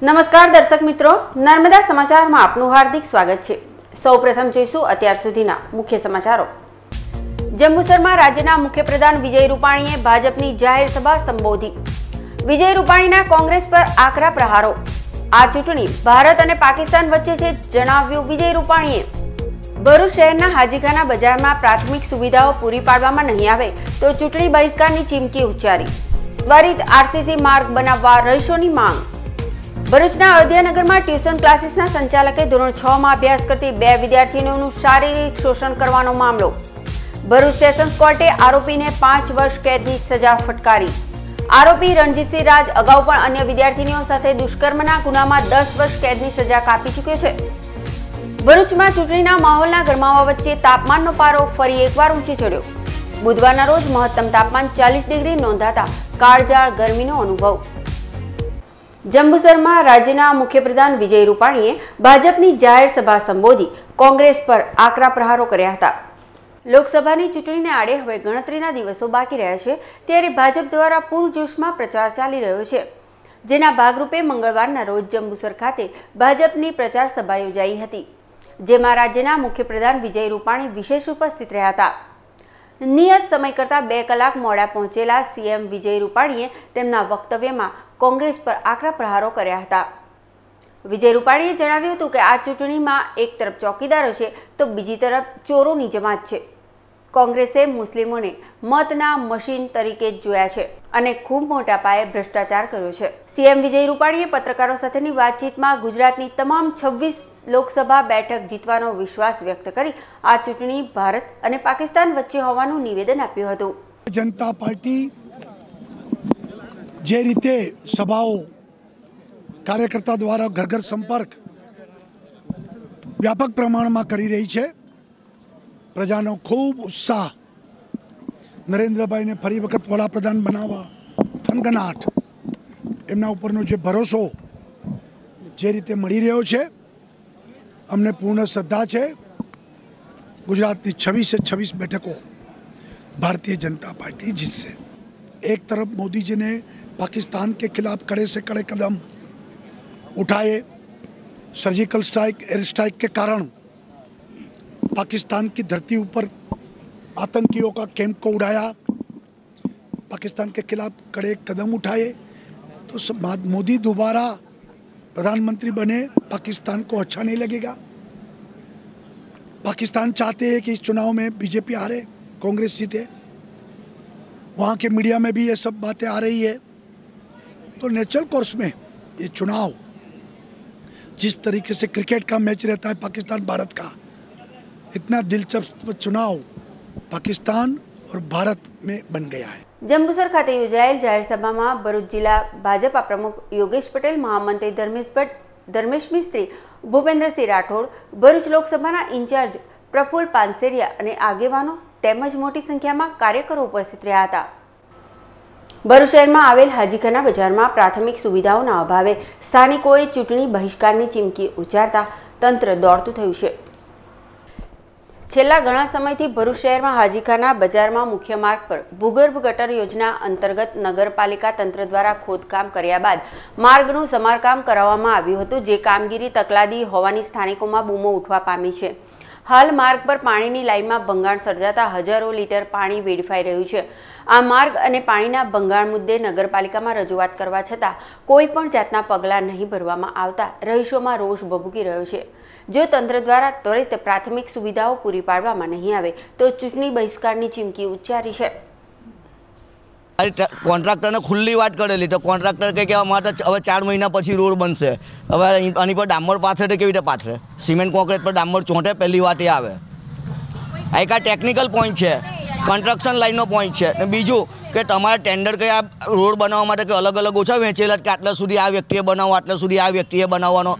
નમસ્કાર દર્શક મિત્રો, નર્મદા સમાચારમાં આપનું હાર્દિક સ્વાગત છે। સૌપ્રથમ જોઈશું અત્યાર સુધીના મુખ્ય સમાચારો। જંબુસરમાં રાજ્યના મુખ્યપ્રધાન વિજય રૂપાણીએ ભાજપની જાહેર સભા સંબોધી। વિજય રૂપાણીના કોંગ્રેસ પર આકરા પ્રહારો। આ ચૂંટણી ભારત અને પાકિસ્તાન વચ્ચે છે, જણાવ્યું વિજય રૂપાણીએ। ભરૂચ શહેરના હાજીખાના બજારમાં પ્રાથમિક સુવિધાઓ પૂરી પાડવામાં નહીં આવે તો ચૂંટણી બહિષ્કારની ચીમકી ઉચ્ચારી। ત્વરિત આરસીસી માર્ગ બનાવવા રહીશોની માંગ। ભરૂચના અયોધ્યાનગરમાં ટ્યુશન ક્લાસીસના સંચાલકે ધોરણ 6 માં અભ્યાસ કરતી 2 વિદ્યાર્થીનીઓનું શારીરિક શોષણ કરવાનો મામલો। ભરૂચ સેશન્સ કોર્ટે આરોપીને 5 વર્ષ કેદની સજા ફટકારી। આરોપી રણજીતસિંહ રાજ અગાઉ પણ અન્ય વિદ્યાર્થીનીઓ સાથે દુષ્કર્મના ગુનામાં 10 વર્ષ કેદની સજા કાપી ચૂક્યો છે। ભરૂચમાં ચૂંટણીના માહોલના ગરમાવા વચ્ચે તાપમાનનો પારો ફરી એકવાર ઊંચી ચડ્યો। બુધવારના રોજ મહત્તમ તાપમાન 40 ડિગ્રી નોંધાતા કાળઝાળ ગરમીનો અનુભવ। જંબુસરમાં રાજ્યના મુખ્યપ્રધાન વિજય રૂપાણીએ ભાજપની જાહેર સભા સંબોધી કોંગ્રેસ પર આકરા પ્રહારો કર્યા હતા। લોકસભાની ચૂંટણીને આડે હવે ગણતરીના દિવસો બાકી રહ્યા છે, ત્યારે ભાજપ દ્વારા પૂરજોશમાં પ્રચાર ચાલી રહ્યો છે, જેના ભાગરૂપે મંગળવારના રોજ જંબુસર ખાતે ભાજપની પ્રચાર સભા યોજાઈ હતી, જેમાં રાજ્યના મુખ્યપ્રધાન વિજય રૂપાણી વિશેષ ઉપસ્થિત રહ્યા હતા। નિયત સમય કરતાં 2 કલાક મોડા પહોંચેલા સીએમ વિજય રૂપાણીએ તેમના વક્તવ્યમાં કોંગ્રેસ પર આકરા પ્રહારો કર્યા હતા। વિજય રૂપાણીએ જણાવ્યું હતું કે આ ચૂંટણીમાં એક તરફ ચોકીદારો છે તો બીજી તરફ ચોરોની જમાત છે। કોંગ્રેસે મુસ્લિમોને મતના મશીન તરીકે જ જોયા છે અને ખૂબ મોટા પાયે ભ્રષ્ટાચાર કર્યો છે। સીએમ વિજય રૂપાણીએ પત્રકારો સાથેની વાતચીતમાં ગુજરાતની તમામ 26 લોકસભા બેઠક જીતવાનો વિશ્વાસ વ્યક્ત કરી આ ચૂંટણી ભારત અને પાકિસ્તાન વચ્ચે હોવાનું નિવેદન આપ્યું હતું। જનતા પાર્ટી જે રીતે સભાઓ કાર્યકર્તા દ્વારા ઘર ઘર સંપર્ક વ્યાપક પ્રમાણમાં કરી રહી છે, પ્રજાનો ખૂબ ઉત્સાહ, નરેન્દ્રભાઈને ફરી વખત વડાપ્રધાન બનાવવા થનગનાટ, એમના ઉપરનો જે ભરોસો જે રીતે મળી રહ્યો છે, અમને પૂર્ણ શ્રદ્ધા છે। ગુજરાતની 26 બેઠકો भारतीय जनता पार्टी जीतसे। एक तरफ मोदी जी ने पाकिस्तान के खिलाफ कड़े से कड़े कदम उठाए, सर्जिकल स्ट्राइक, एयर स्ट्राइक के कारण पाकिस्तान की धरती ऊपर आतंकियों का कैंप को उड़ाया, पाकिस्तान के खिलाफ कड़े कदम उठाए, तो मोदी दोबारा प्रधानमंत्री बने पाकिस्तान को अच्छा नहीं लगेगा। पाकिस्तान चाहते हैं कि इस चुनाव में बीजेपी हारे, कांग्रेस जीते। वहाँ के मीडिया में भी ये सब बातें आ रही है, तो नेचुरल कोर्स में ये चुनाव जिस तरीके से क्रिकेट का मैच रहता है पाकिस्तान भारत का, इतना दिलचस्प चुनाव पाकिस्तान और भारत में बन गया है। જંબુસર ખાતે યોજાયેલ જાહેર સભામાં ભરૂચ જિલ્લા ભાજપા પ્રમુખ યોગેશ પટેલ, મહામંત્રી ધર્મેશ મિસ્ત્રી, ભૂપેન્દ્રસિંહ રાઠોડ, ભરૂચ લોકસભાના ઇન્ચાર્જ પ્રફુલ પાનસેરિયા અને આગેવાનો તેમજ મોટી સંખ્યામાં કાર્યકરો ઉપસ્થિત રહ્યા હતા। ભરૂચ શહેરમાં આવેલ હાજીખાના બજારમાં પ્રાથમિક સુવિધાઓના અભાવે સ્થાનિકોએ ચૂંટણી બહિષ્કારની ચીમકી ઉચ્ચારતા તંત્ર દોડતું થયું છે। છેલ્લા ઘણા સમયથી ભરૂચ શહેરમાં હાજીખાના બજારમાં મુખ્ય માર્ગ પર ભૂગર્ભ ગટર યોજના અંતર્ગત નગરપાલિકા તંત્ર દ્વારા ખોદકામ કર્યા બાદ માર્ગનું સમારકામ કરાવવામાં આવ્યું હતું, જે કામગીરી તકલાદી હોવાની સ્થાનિકોમાં બૂમો ઉઠવા પામી છે। હાલ માર્ગ પર પાણીની લાઇનમાં ભંગાણ સર્જાતા હજારો લીટર પાણી વેડફાઈ રહ્યું છે। આ માર્ગ અને પાણીના ભંગાણ મુદ્દે નગરપાલિકામાં રજૂઆત કરવા છતાં કોઈ પણ જાતના પગલાં નહીં ભરવામાં આવતા રહીશોમાં રોષ ભભૂકી રહ્યો છે। જો તંત્ર દ્વારા ત્વરિત પ્રાથમિક સુવિધાઓ પૂરી પાડવામાં નહીં આવે તો ચૂંટણી બહિષ્કારની ચીમકી ઉચ્ચારી છે। કોન્ટ્રાક્ટરને ખુલ્લી વાત કરેલી તો કોન્ટ્રાક્ટર કહે કે અમારે હવે 4 મહિના પછી રોડ બનશે। હવે આની પર ડામર પાથરે તો કેવી રીતે પાથરે? સિમેન્ટ કોન્ક્રીટ પર ડામર ચોંટે, પહેલી વાત એ આવે। આ એક ટેકનિકલ પોઈન્ટ છે, કન્સ્ટ્રક્શન લાઇનનો પોઈન્ટ છે। અને બીજું કે તમારે ટેન્ડર કે આ રોડ બનાવવા માટે કે અલગ અલગ ઓછા વહેંચેલા કે આટલા સુધી આ વ્યક્તિએ બનાવવો, આટલા સુધી આ વ્યક્તિએ બનાવવાનો।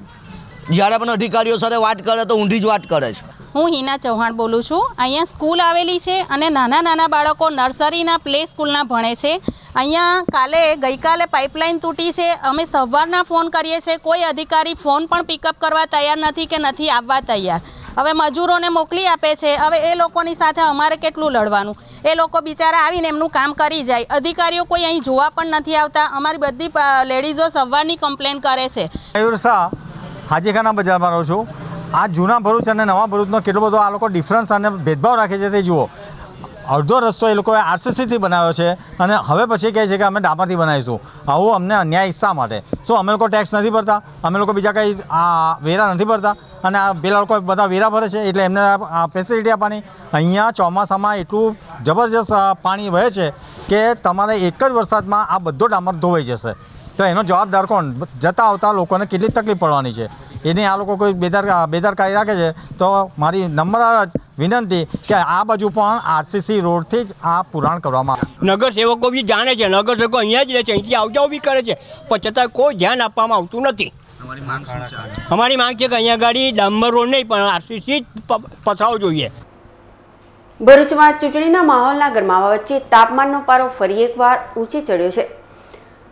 જ્યારે પણ અધિકારીઓ સાથે વાત કરે તો ઊંધી જ વાત કરે છે। હું હિના ચૌહાણ બોલું છું। અહીંયા સ્કૂલ આવેલી છે અને નાના બાળકો નર્સરીના પ્લે સ્કૂલના ભણે છે। અહીંયા ગઈકાલે પાઇપલાઇન તૂટી છે। અમે સવારના ફોન કરીએ છીએ, કોઈ અધિકારી ફોન પણ પિકઅપ કરવા તૈયાર નથી કે નથી આવવા તૈયાર। હવે મજૂરોને મોકલી આપે છે. હવે એ લોકોની સાથે અમારે કેટલું લડવાનું? એ લોકો બિચારા આવીને એમનું કામ કરી જાય. અધિકારીઓ કોઈ અહીં જોવા પણ નથી આવતા. અમારી બધી લેડીઝો સવારની કમ્પ્લેન કરે છે. મયુર શાહ હાજીખાના બજારમાં રહું છું. આ જૂના ભરૂચ અને નવા ભરૂચનો કેટલો બધો આ લોકો ડિફરન્સ અને ભેદભાવ રાખે છે તે જુઓ. અડધો રસ્તો એ લોકોએ આરસીસીથી બનાવ્યો છે અને હવે પછી કહે છે કે અમે ડામરથી બનાવીશું. આવું અમને અન્યાય શા માટે? શું અમે લોકો ટેક્સ નથી ભરતા? અમે લોકો બીજા કંઈ આ વેરા નથી ભરતા? અને આ પેલા લોકો બધા વેરા ભરે છે એટલે એમને ફેસિલિટી આપવાની. અહીંયા ચોમાસામાં એટલું જબરજસ્ત પાણી વહે છે કે તમારે એક જ વરસાદમાં આ બધો ડામર ધોવાઈ જશે. તો એનો જવાબદાર કોણ? જતા આવતા લોકોને કેટલી તકલીફ પડવાની છે એની આ લોકો કોઈ બેદરકારી રાખે છે. તો મારી નમ્ર વિનંતી કે આ બાજુ પણ આરસીસી રોડથી જ આ પુરાણ કરવામાં આવે. નગરસેવકો બી જાણે છે, નગરસેવકો અહીંયા જ રહે છે, અહીંથી આવજાવ બી કરે છે, પણ છતાં કોઈ ધ્યાન આપવામાં આવતું નથી. અમારી માંગ છે કે અહીંયા ગાડી ડામર રોડ નહીં પણ આરસીસી જ પથરાવો જોઈએ. ભરૂચમાં ચૂંટણીના માહોલના ગરમાવા વચ્ચે તાપમાનનો પારો ફરી એકવાર ઊંચે ચડ્યો છે.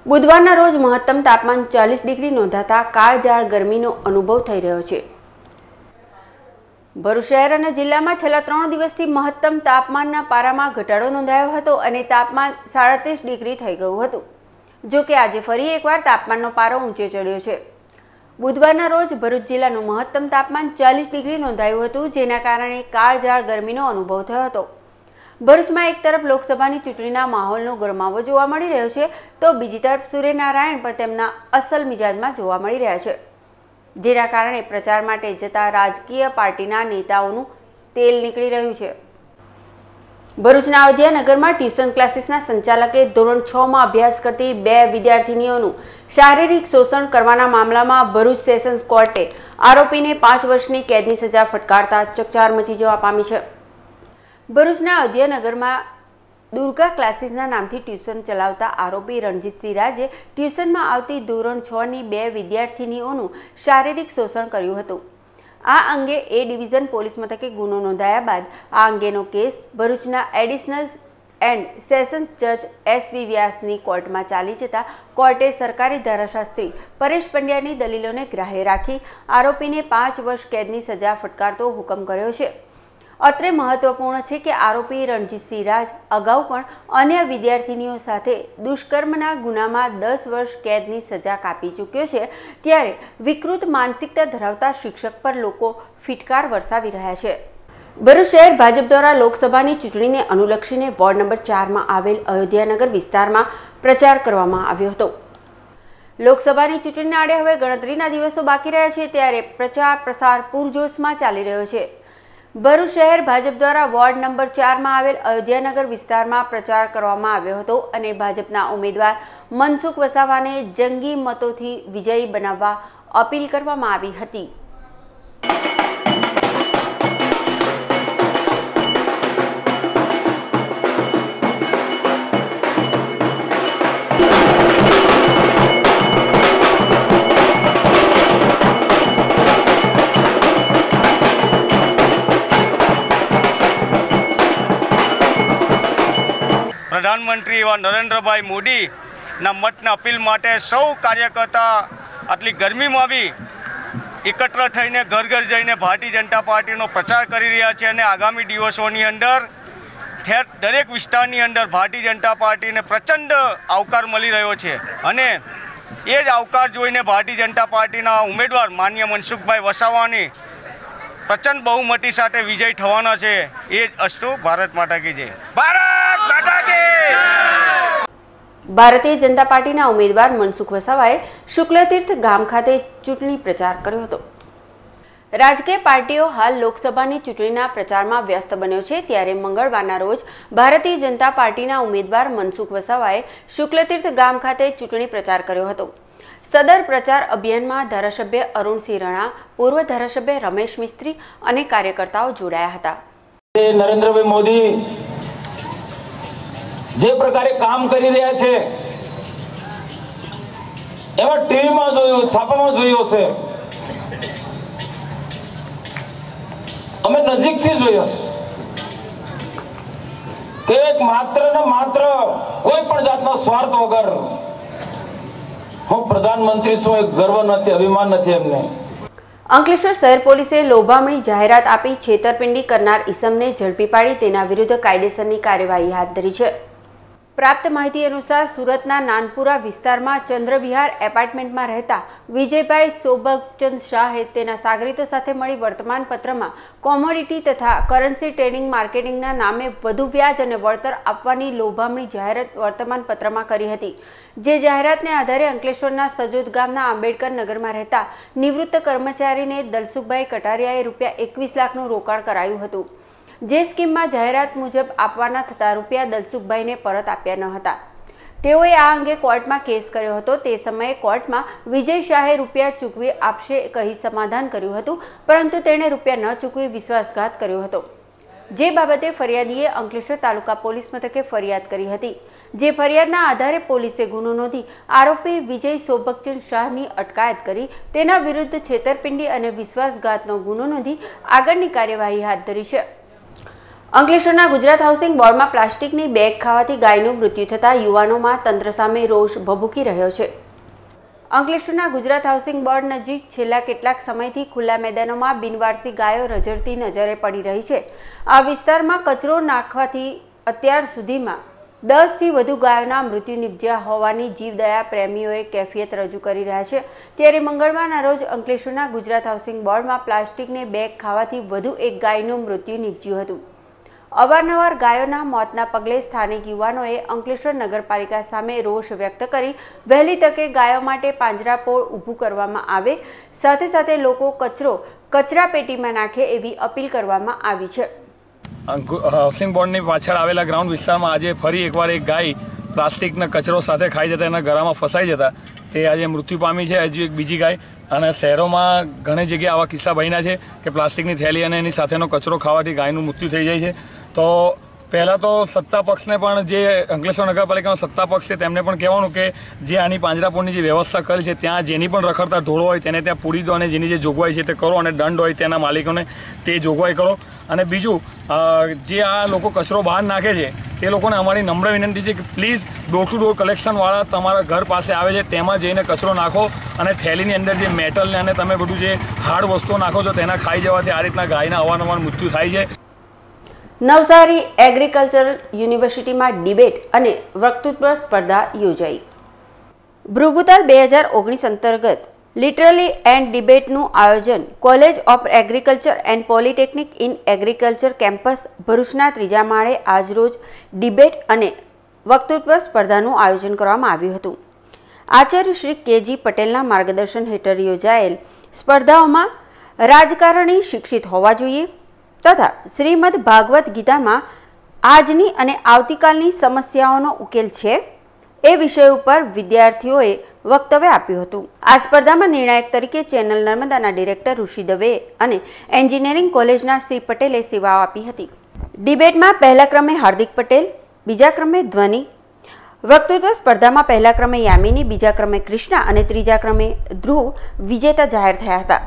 બુધવારના રોજ મહત્તમ તાપમાન 40 ડિગ્રી નોંધાતા કાળઝાળ ગરમીનો અનુભવ થઈ રહ્યો છે. ભરૂચ શહેર અને જિલ્લામાં છેલ્લા 3 દિવસથી મહત્તમ તાપમાનના પારામાં ઘટાડો નોંધાયો હતો અને તાપમાન 37 ડિગ્રી થઈ ગયું હતું. જો કે આજે ફરી એકવાર તાપમાનનો પારો ઊંચે ચડ્યો છે. બુધવારના રોજ ભરૂચ જિલ્લાનું મહત્તમ તાપમાન 40 ડિગ્રી નોંધાયું હતું, જેના કારણે કાળઝાળ ગરમીનો અનુભવ થયો હતો. ભરૂચમાં એક તરફ લોકસભાની ચૂંટણીના માહોલનો ગરમાવો જોવા મળી રહ્યો છે, તો બીજી તરફ સૂર્યનારાયણ પણ તેમના અસલ મિજાજમાં જોવા મળી રહ્યા છે, જેના કારણે પ્રચાર માટે જતા રાજકીય પાર્ટીના નેતાઓનું તેલ નીકળી રહ્યું છે. ભરૂચના અયોધ્યાનગરમાં ટ્યુશન ક્લાસીસના સંચાલકે ધોરણ 6માં અભ્યાસ કરતી 2 વિદ્યાર્થીનીઓનું શારીરિક શોષણ કરવાના મામલામાં ભરૂચ સેશન્સ કોર્ટે આરોપીને 5 વર્ષની કેદની સજા ફટકારતા ચકચાર મચી જવા પામી છે. ભરૂચના અયોધ્યાનગરમાં દુર્ગા ક્લાસીસના નામથી ટ્યુશન ચલાવતા આરોપી રણજીતસિંહ રાજે ટ્યુશનમાં આવતી ધોરણ 6ની 2 વિદ્યાર્થીનીઓનું શારીરિક શોષણ કર્યું હતું. આ અંગે એ ડિવિઝન પોલીસ મથકે ગુનો નોંધાયા બાદ આ અંગેનો કેસ ભરૂચના એડિશનલ એન્ડ સેશન્સ જજ SV વ્યાસની કોર્ટમાં ચાલી જતા કોર્ટે સરકારી ધારાશાસ્ત્રી પરેશ પંડ્યાની દલીલોને ગ્રાહ્ય રાખી આરોપીને 5 વર્ષ કેદની સજા ફટકારતો હુકમ કર્યો છે. અત્રે મહત્વપૂર્ણ છે કે આરોપી રણજીતસિંહ રાજ અગાઉ પણ અન્ય વિદ્યાર્થીનીઓ સાથે દુષ્કર્મના ગુનામાં 10 વર્ષ કેદની સજા કાપી ચૂક્યો છે. ત્યારે વિકૃત માનસિકતા ધરાવતા શિક્ષક પર લોકો ફિટકાર વરસાવી રહ્યા છે. ભરૂચ શહેર ભાજપ દ્વારા લોકસભાની ચૂંટણીને અનુલક્ષીને વોર્ડ નંબર 4માં આવેલ અયોધ્યાનગર વિસ્તારમાં પ્રચાર કરવામાં આવ્યો હતો. લોકસભાની ચૂંટણીના આડે હવે ગણતરીના દિવસો બાકી રહ્યા છે, ત્યારે પ્રચાર પ્રસાર પૂરજોશમાં ચાલી રહ્યો છે. ભરૂચ શહેર ભાજપ દ્વારા વોર્ડ નંબર 4માં આવેલ અયોધ્યાનગર વિસ્તારમાં પ્રચાર કરવામાં આવ્યો હતો અને ભાજપના ઉમેદવાર મનસુખ વસાવાને જંગી મતોથી વિજયી બનાવવા અપીલ કરવામાં આવી હતી. પ્રધાનમંત્રી એવા નરેન્દ્રભાઈ મોદીના મતના અપીલ માટે સૌ કાર્યકર્તા આટલી ગરમીમાં બી એકત્ર થઈને ઘર ઘર જઈને ભારતીય જનતા પાર્ટીનો પ્રચાર કરી રહ્યા છે અને આગામી દિવસોની અંદર દરેક વિસ્તારની અંદર ભારતીય જનતા પાર્ટીને પ્રચંડ આવકાર મળી રહ્યો છે અને એ જ આવકાર જોઈને ભારતીય જનતા પાર્ટીના ઉમેદવાર માનનીય મનસુખભાઈ વસાવાની પ્રચંડ બહુમતી સાથે વિજય થવાનો છે. એ જ અસ્તુ. ભારત માતા કી જય. ભારત માતા કી. ભારતીય જનતા પાર્ટીના ઉમેદવાર મનસુખ વસાવાએ શુક્લતીર્થ ગામ ખાતે ચૂંટણી પ્રચાર કર્યો હતો. રાજકીય પાર્ટીઓ હાલ લોકસભાની ચૂંટણીના પ્રચારમાં વ્યસ્ત બન્યો છે, ત્યારે મંગળવારના રોજ ભારતીય જનતા પાર્ટીના ઉમેદવાર મનસુખ વસાવાએ શુક્લતીર્થ ગામ ખાતે ચૂંટણી પ્રચાર કર્યો હતો. સદર પ્રચાર અભિયાનમાં ધારાસભ્ય અરુણસિંહ રણા, પૂર્વ ધારાસભ્ય રમેશ મિસ્ત્રી અને કાર્યકર્તાઓ જોડાયા હતા. નરેન્દ્રભાઈ મોદી જે પ્રકારે કામ કરી રહ્યા છે એમાં ટીવીમાં જોયું, છાપામાં જોયું છે, અમે નજીકથી જોયું છે કે માત્ર ને માત્ર કોઈ પણ જાતના સ્વાર્થ વગર હું પ્રધાનમંત્રી છું, એક ગર્વ નથી, અભિમાન નથી એમને. અંકલેશ્વર શહેર પોલીસે લોભામણી જાહેરાત આપી છેતરપિંડી કરનાર ઈસમને ઝડપી પાડી તેના વિરુદ્ધ કાયદેસરની કાર્યવાહી હાથ ધરી છે। પ્રાપ્ત માહિતી અનુસાર સુરતના નાનપુરા વિસ્તારમાં ચંદ્રવિહાર એપાર્ટમેન્ટમાં રહેતા વિજયભાઈ સોબકચંદ શાહે તેના સાગરીતો સાથે મળી વર્તમાનપત્રમાં કોમોડિટી તથા કરન્સી ટ્રેડિંગ માર્કેટિંગના નામે વધુ વ્યાજ અને વળતર આપવાની લોભામણી જાહેરાત વર્તમાનપત્રમાં કરી હતી। જે જાહેરાતને આધારે અંકલેશ્વરના સજોદ ગામના આંબેડકર નગરમાં રહેતા નિવૃત્ત કર્મચારીને દલસુખભાઈ કટારિયાએ ₹21 લાખનું રોકાણ કરાયું હતું। જે સ્કીમમાં જાહેરાત મુજબ આપવાના થતા રૂપિયા દલસુખભાઈને પરત આપ્યા ન હતા। તેઓએ આ અંગે કોર્ટમાં કેસ કર્યો હતો। તે સમયે કોર્ટમાં વિજય શાહે રૂપિયા ચૂકવી આપશે કહી સમાધાન કર્યું હતું, પરંતુ તેણે રૂપિયા ન ચૂકવી વિશ્વાસઘાત કર્યો હતો। જે બાબતે ફરિયાદીએ અંકલેશ્વર તાલુકા પોલીસ મથકે ફરિયાદ કરી હતી। જે ફરિયાદના આધારે પોલીસે ગુનો નોંધી આરોપી વિજય સોબકચંદ શાહની અટકાયત કરી તેના વિરુદ્ધ છેતરપિંડી અને વિશ્વાસઘાતનો ગુનો નોંધી આગળની કાર્યવાહી હાથ ધરી છે। અંકલેશ્વરના ગુજરાત હાઉસિંગ બોર્ડમાં પ્લાસ્ટિકની બેગ ખાવાથી ગાયનું મૃત્યુ થતાં યુવાનોમાં તંત્ર સામે રોષ ભભૂકી રહ્યો છે। અંકલેશ્વરના ગુજરાત હાઉસિંગ બોર્ડ નજીક છેલ્લા કેટલાક સમયથી ખુલ્લા મેદાનોમાં બિનવારસી ગાયો રઝળતી નજરે પડી રહી છે। આ વિસ્તારમાં કચરો નાખવાથી અત્યાર સુધીમાં 10થી વધુ ગાયોના મૃત્યુ નિપજ્યા હોવાની જીવદયા પ્રેમીઓએ કેફિયત રજૂ કરી રહ્યા છે। ત્યારે મંગળવારના રોજ અંકલેશ્વરના ગુજરાત હાઉસિંગ બોર્ડમાં પ્લાસ્ટિકની બેગ ખાવાથી વધુ એક ગાયનું મૃત્યુ નિપજ્યું હતું। અવારનવાર ગાયોના મોતના પગલે સ્થાનિક યુવાનોએ અંકલેશ્વર નગરપાલિકા સામે રોષ વ્યક્ત કરી વહેલી તકે ગાયો માટે પાંજરાપોળ ઊભું કરવામાં આવે, સાથે સાથે લોકો કચરો કચરાપેટીમાં નાખે એવી અપીલ કરવામાં આવી છે। હાઉસિંગ બોર્ડની પાછળ આવેલા ગ્રાઉન્ડ વિસ્તારમાં આજે ફરી એકવાર એક ગાય પ્લાસ્ટિકના કચરો સાથે ખાઈ જતા એના ગળામાં ફસાઈ જતા તે આજે મૃત્યુ પામી છે। હજુ એક બીજી ગાય અને શહેરોમાં ઘણી જગ્યાએ આવા કિસ્સા બન્યા છે કે પ્લાસ્ટિકની થેલી અને એની સાથેનો કચરો ખાવાથી ગાયનું મૃત્યુ થઈ જાય છે। તો પહેલાં તો સત્તા પક્ષને પણ જે અંકલેશ્વર નગરપાલિકાનો સત્તા પક્ષ છે તેમને પણ કહેવાનું કે જે આની પાંજરાપોળની જે વ્યવસ્થા કરી છે ત્યાં જેની પણ રખડતા ઢોળો હોય તેને ત્યાં પૂરી દો અને જેની જે જોગવાઈ છે તે કરો અને દંડ હોય તેના માલિકોને તે જોગવાઈ કરો। અને બીજું જે આ લોકો કચરો બહાર નાખે છે તે લોકોને અમારી નમ્ર વિનંતી છે કે પ્લીઝ ડોર ટુ ડોર કલેક્શનવાળા તમારા ઘર પાસે આવે છે તેમાં જઈને કચરો નાખો અને થેલીની અંદર જે મેટલને અને તમે બધું જે હાર્ડ વસ્તુઓ નાખો છો તેના ખાઈ જવાથી આ રીતના ગાયના અવારનવાર મૃત્યુ થાય છે। નવસારી એગ્રીકલ્ચરલ યુનિવર્સિટીમાં ડિબેટ અને વક્તૃત્વ સ્પર્ધા યોજાઈ। ભૃગુતાલ 2019 અંતર્ગત લિટરલી એન્ડ ડિબેટનું આયોજન college of agriculture and polytechnic in agriculture campus ભરૂચના 3જા માળે આજરોજ ડિબેટ અને વક્તૃત્વ સ્પર્ધાનું આયોજન કરવામાં આવ્યું હતું। આચાર્ય શ્રી કે.જી. પટેલના માર્ગદર્શન હેઠળ યોજાયેલ સ્પર્ધાઓમાં રાજકારણી શિક્ષિત હોવા જોઈએ તથા શ્રીમદ ભાગવત ગીતામાં આજની અને આવતીકાલની સમસ્યાઓનો ઉકેલ છે એ વિષય ઉપર વિદ્યાર્થીઓએ વક્તવ્ય આપ્યું હતું। આ સ્પર્ધામાં નિર્ણાયક તરીકે ચેનલ નર્મદાના ડિરેક્ટર ઋષિ દવે અને એન્જિનિયરિંગ કોલેજના શ્રી પટેલે સેવાઓ આપી હતી। ડિબેટમાં પહેલા ક્રમે હાર્દિક પટેલ, બીજા ક્રમે ધ્વનિ, વક્તૃત્વ સ્પર્ધામાં પહેલા ક્રમે યામિની, બીજા ક્રમે કૃષ્ણા અને ત્રીજા ક્રમે ધ્રુવ વિજેતા જાહેર થયા હતા।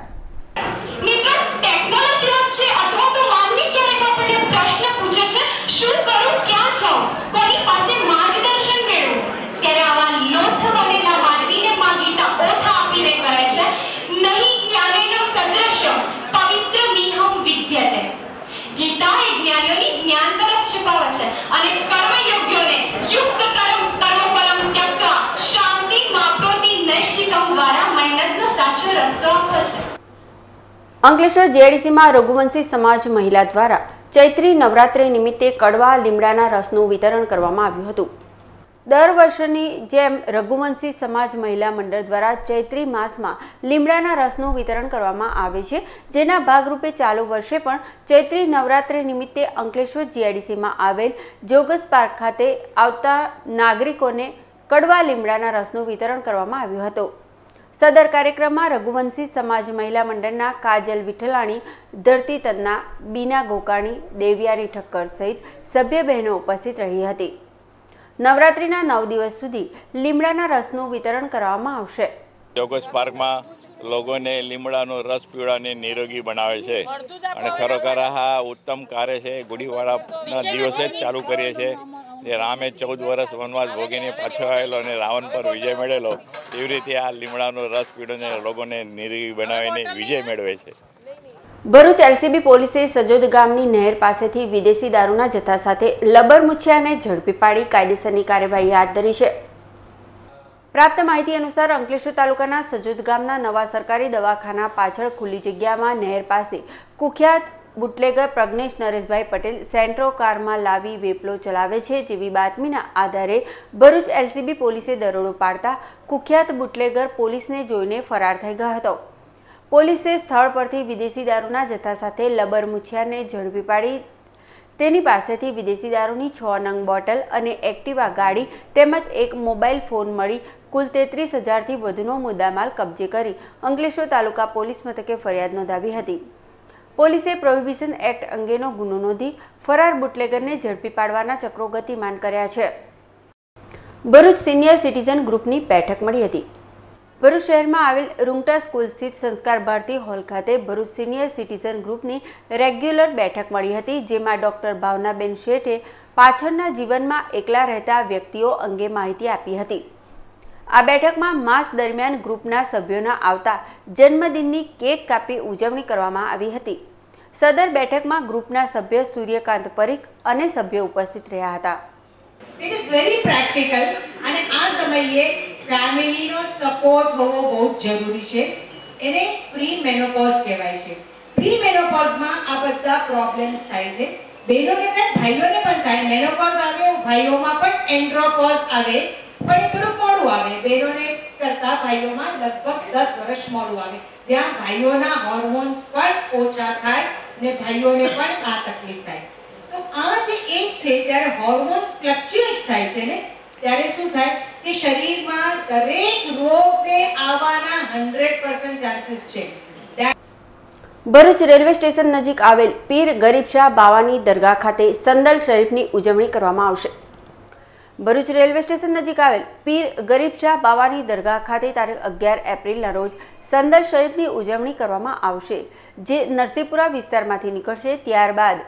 અંકલેશ્વર જેડીસીમાં રઘુવંશી સમાજ મહિલા દ્વારા ચૈત્રી નવરાત્રિ નિમિત્તે કડવા લીમડાના રસનું વિતરણ કરવામાં આવ્યું હતું। દર વર્ષની જેમ રઘુવંશી સમાજ મહિલા મંડળ દ્વારા ચૈત્રી માસમાં લીમડાના રસનું વિતરણ કરવામાં આવે છે, જેના ભાગરૂપે ચાલુ વર્ષે પણ ચૈત્રી નવરાત્રિ નિમિત્તે અંકલેશ્વર જીઆઈડીસીમાં આવેલ જોગસ પાર્ક ખાતે આવતા નાગરિકોને કડવા લીમડાના રસનું વિતરણ કરવામાં આવ્યું હતું। સદર કાર્યક્રમમાં રઘુવંશી સમાજ મહિલા મંડળના કાજલ વિઠલાણી, ધરતી તન્ના, બીના ગોકાણી, દેવ્યાની ઠક્કર સહિત સભ્ય બહેનો ઉપસ્થિત રહી હતી। નવરાત્રિના 9 દિવસ સુધી લીમડાના રસનું વિતરણ કરવામાં આવશે। જોગસ પાર્કમાં લોકોને લીમડાનો રસ પીવડાવીને નિરોગી બનાવે છે અને ખરેખર આ ઉત્તમ કાર્ય છે। ગુડીવાડાના દિવસે જ ચાલુ કરીએ છીએ જે રામે 14 વર્ષ વનવાસ ભોગીને પાછો આવેલો અને રાવણ પર વિજય મેળવેલો, એવી રીતે આ લીમડાનો રસ પીડીને લોકોને નિરોગી બનાવીને વિજય મેળવે છે. ભરૂચ એલસીબી પોલીસે સજોદ ગામની નહેર પાસેથી વિદેશી દારૂના જથ્થા સાથે લબર મુછિયાને ઝડપી પાડી કાયદેસરની કાર્યવાહી હાથ ધરી છે. પ્રાપ્ત માહિતી અનુસાર અંકલેશ્વર તાલુકાના સજોદ ગામના નવા સરકારી દવાખાના પાછળ ખુલ્લી જગ્યામાં નહેર પાસે કુખ્યાત બુટલેગર પ્રજ્ઞેશ નરેશભાઈ પટેલ સેન્ટ્રો કારમાં લાવી વેપલો ચલાવે છે જેવી બાતમીના આધારે ભરૂચ એલસીબી પોલીસે દરોડો પાડતા કુખ્યાત બુટલેગર પોલીસને જોઈને ફરાર થઈ ગયો હતો. પોલીસે સ્થળ પરથી વિદેશી દારૂના જથ્થા સાથે લબર મુછિયાને ઝડપી પાડી તેની પાસેથી વિદેશી દારૂની 6 નંગ બોટલ અને એક્ટિવા ગાડી તેમજ એક મોબાઈલ ફોન મળી કુલ 33,000થી વધુનો મુદ્દામાલ કબજે કરી અંકલેશ્વર તાલુકા પોલીસ મથકે ફરિયાદ નોંધાવી હતી. પોલીસે પ્રોહિબિશન એક્ટ અંગેનો ગુનો નોંધી ફરાર બુટલેગરને ઝડપી પાડવાના ચક્રો ગતિમાન કર્યા છે. ભરૂચ સિનિયર સિટીઝન ગ્રુપની બેઠક મળી હતી. ભરૂચ શહેરમાં આવેલ રૂંગટા સ્કૂલ સ્થિત સંસ્કાર ભારતી હોલ ખાતે ભરૂચ સિનિયર સિટીઝન ગ્રુપની રેગ્યુલર બેઠક મળી હતી, જેમાં ડોક્ટર ભાવનાબેન શેઠે પાછળના જીવનમાં એકલા રહેતા વ્યક્તિઓ અંગે માહિતી આપી હતી. આ બેઠકમાં માસ દરમિયાન ગ્રુપના સભ્યોના આવતા જન્મદિનની કેક કાપી ઉજવણી કરવામાં આવી હતી. સદર બેઠકમાં ગ્રુપના સભ્ય સૂર્યકાંત પરીખ અને સભ્યો ઉપસ્થિત રહ્યા હતા. It is very practical અને આ સમયે ફેમિલીનો સપોર્ટ હોવો બહુ જરૂરી છે. એને પ્રી મેનોપોઝ કહેવાય છે. પ્રી મેનોપોઝમાં આ બધા પ્રોબ્લેમ્સ થાય છે. બહેનોને થાય, ભાઈઓને પણ થાય. મેનોપોઝ આવે, ભાઈઓમાં પણ એન્ડ્રોપોઝ આવે, પણ એ થોડું મોડું આવે. બહેનોને કરતા ભાઈઓમાં લગભગ 10 વર્ષ મોડું આવે. ત્યાં ભાઈઓના હોર્મોન્સ પણ ઓછા થાય અને ભાઈઓને પણ આ તકલીફ થાય. તો આ જે એજ છે જ્યારે હોર્મોન્સ ફ્લક્ચ્યુએટ થાય છે ને, ત્યારે શું થાય કે શરીરમાં દરેક રોગને આવવાના 100% ચાન્સીસ છે. ભરૂચ રેલવે સ્ટેશન નજીક આવેલ પીર ગરીબ શાહ બાવાની દરગાહ ખાતે સંદલ શરીફની ઉજવણી કરવામાં આવશે. ભરૂચ રેલવે સ્ટેશન નજીક આવેલ પીર ગરીબ શાહ બાવાની દરગાહ ખાતે તારીખ 11 એપ્રિલના રોજ સંદલ શરીફની ઉજવણી કરવામાં આવશે, જે નરસિંહપુરા વિસ્તારમાંથી નીકળશે. ત્યારબાદ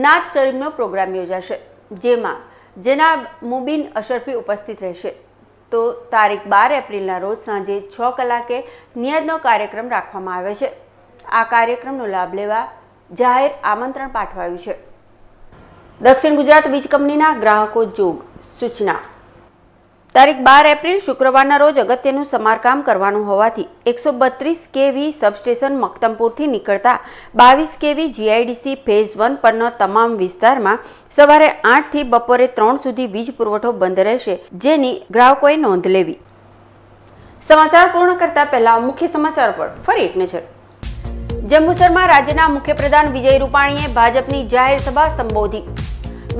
નાત શરીફનો પ્રોગ્રામ યોજાશે, જેમાં જનાબ મુબીન અશરફી ઉપસ્થિત રહેશે. તો તારીખ 12 એપ્રિલના રોજ સાંજે 6 કલાકે નિયાદનો કાર્યક્રમ રાખવામાં આવ્યો છે. આ કાર્યક્રમનો લાભ લેવા જાહેર આમંત્રણ પાઠવાયું છે. દક્ષિણ ગુજરાત વીજ કંપનીના ગ્રાહકો જોગ સૂચના. તારીખ 12 એપ્રિલ શુક્રવારના રોજ અગત્યનું સમારકામ કરવાનું હોવાથી 132 કેવી સબસ્ટેશન મક્તમપુરથી નીકળતા 22 કેવી જીઆઈડીસી ફેઝ 1 પરનો તમામ વિસ્તારમાં સવારે 8 થી બપોરે 3 સુધી વીજ પુરવઠો બંધ રહેશે, જેની ગ્રાહકોએ નોંધ લેવી. સમાચાર પૂર્ણ કરતા પહેલા મુખ્ય સમાચાર પર ફરી એક નજર. જંબુસરમાં રાજ્યના મુખ્યપ્રધાન વિજય રૂપાણીએ ભાજપની જાહેર સભા સંબોધી.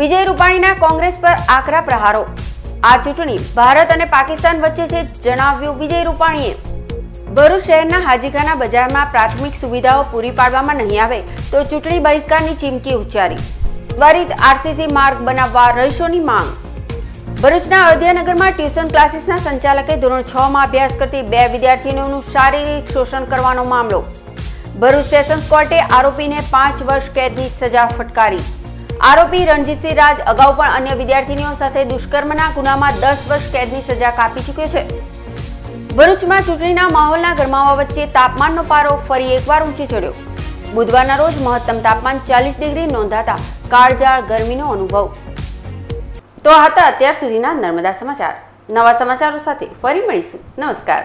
વિજય રૂપાણીના કોંગ્રેસ પર આકરા પ્રહારો. આ ચૂંટણી ભારત અને પાકિસ્તાન વચ્ચે છે, જણાવ્યું વિજય રૂપાણીએ. ભરૂચ શહેરના હાજીખાના બજારમાં પ્રાથમિક સુવિધાઓ પૂરી પાડવામાં નહીં આવે તો ચૂંટણી બહિષ્કારની ચીમકી ઉચ્ચારી. ત્વરિત આરસીસી માર્ગ બનાવવા રહીશોની માંગ. ભરૂચના અયોધ્યાનગરમાં ટ્યુશન ક્લાસીસના સંચાલકે ધોરણ 6 માં અભ્યાસ કરતી 2 વિદ્યાર્થીનીઓનું શારીરિક શોષણ કરવાનો મામલો. ભરૂચ સેશન્સ કોર્ટે આરોપીને 5 વર્ષ કેદની સજા ફટકારી. આરોપી રણજીતસિંહ રાજ અગાઉ પણ અન્ય વિદ્યાર્થીનીઓ સાથે દુષ્કર્મના ગુનામાં 10 વર્ષ કેદની સજા કાપી ચૂક્યો છે. ભરૂચમાં ચૂંટણીના માહોલના ગરમાવા વચ્ચે તાપમાનનો પારો ફરી એકવાર ઊંચે ચડ્યો. બુધવારના રોજ મહત્તમ તાપમાન 40 ડિગ્રી નોંધાતા કાળઝાળ ગરમીનો અનુભવ. તો હતા અત્યાર સુધીના નર્મદા સમાચાર. નવા સમાચારો સાથે ફરી મળીશું. નમસ્કાર.